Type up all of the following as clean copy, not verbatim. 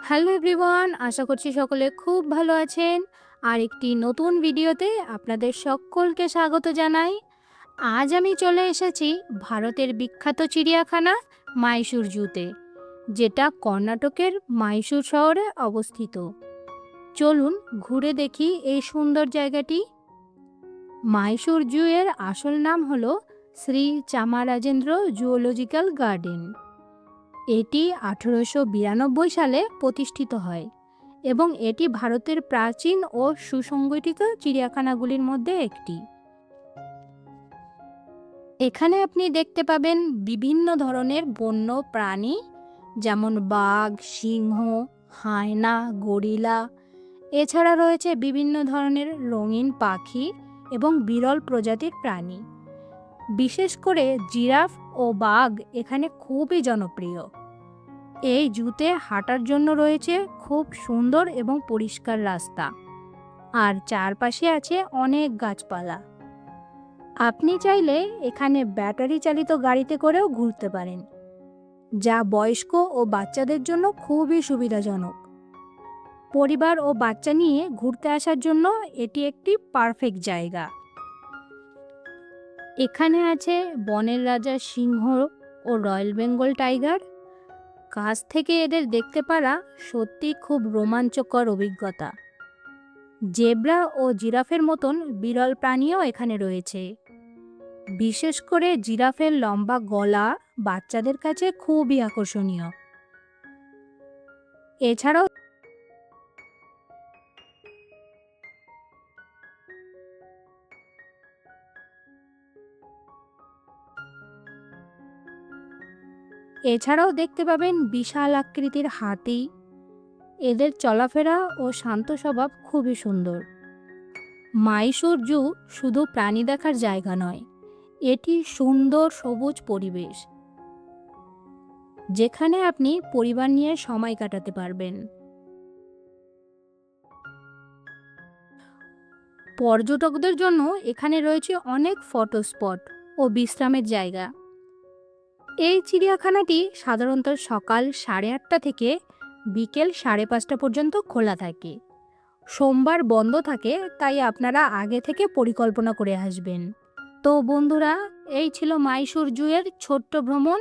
Hello everyone, আশা করছি সকলে খুব ভালো আছেন। আর একটি নতুন ভিডিওতে আপনাদের সকলকে স্বাগত জানাই। আজ আমি চলে এসেছি ভারতের বিখ্যাত চিড়িয়াখানা মাইসুর জুতে, যেটা কর্ণাটকের মাইসুর শহরে অবস্থিত। চলুন ঘুরে দেখি এই সুন্দর জায়গাটি। মাইসুর জু এর আসল নাম হলো শ্রী চামারাজেন্দ্র জুওলজিক্যাল গার্ডেন। এটি 1892 সালে প্রতিষ্ঠিত হয় এবং এটি ভারতের প্রাচীন ও সুসংগঠিত চিড়িয়াখানাগুলির মধ্যে একটি। এখানে আপনি দেখতে পাবেন বিভিন্ন ধরনের বন্য প্রাণী, যেমন বাঘ, সিংহ, হায়না, গরিলা। এছাড়া রয়েছে বিভিন্ন ধরনের রঙিন পাখি এবং বিরল প্রজাতির প্রাণী। বিশেষ করে জিরাফ ও বাঘ এখানে খুবই জনপ্রিয়। এই জুতে হাঁটার জন্য রয়েছে খুব সুন্দর এবং পরিষ্কার রাস্তা, আর চারপাশে আছে অনেক গাছপালা। আপনি চাইলে এখানে ব্যাটারি চালিত গাড়িতে করেও ঘুরতে পারেন, যা বয়স্ক ও বাচ্চাদের জন্য খুবই সুবিধাজনক। পরিবার ও বাচ্চা নিয়ে ঘুরতে আসার জন্য এটি একটি পারফেক্ট জায়গা। এখানে আছে বনের রাজা সিংহ ও রয়্যাল বেঙ্গল টাইগার। কাছ থেকে এদের দেখতে পারা সত্যি খুব রোমাঞ্চকর অভিজ্ঞতা। জেব্রা ও জিরাফের মতন বিরল প্রাণীও এখানে রয়েছে। বিশেষ করে জিরাফের লম্বা গলা বাচ্চাদের কাছে খুবই আকর্ষণীয়। এছাড়াও দেখতে পাবেন বিশাল আকৃতির হাতি। এদের চলাফেরা ও শান্ত স্বভাব খুবই সুন্দর। মাইসুর জু শুধু প্রাণী দেখার জায়গা নয়, এটি সুন্দর সবুজ পরিবেশ, যেখানে আপনি পরিবার নিয়ে সময় কাটাতে পারবেন। পর্যটকদের জন্য এখানে রয়েছে অনেক ফটো স্পট ও বিশ্রামের জায়গা। এই চিড়িয়াখানাটি সাধারণত সকাল 8:30 থেকে বিকেল 5:30 পর্যন্ত খোলা থাকে। সোমবার বন্ধ থাকে, তাই আপনারা আগে থেকে পরিকল্পনা করে আসবেন। তো বন্ধুরা, এই ছিল মাইসুর জু এর ছোট্ট ভ্রমণ।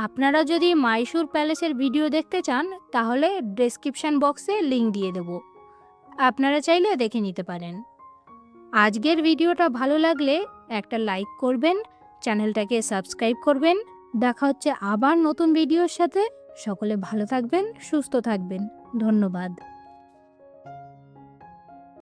আপনারা যদি মাইসুর প্যালেসের ভিডিও দেখতে চান, তাহলে ডেসক্রিপশন বক্সে লিংক দিয়ে দেব, আপনারা চাইলে দেখে নিতে পারেন। আজকের ভিডিওটা ভালো লাগলে একটা লাইক করবেন, চ্যানেলটাকে সাবস্ক্রাইব করবেন। দেখা হচ্ছে আবার নতুন ভিডিওর সাথে। সকলে ভালো থাকবেন, সুস্থ থাকবেন। ধন্যবাদ।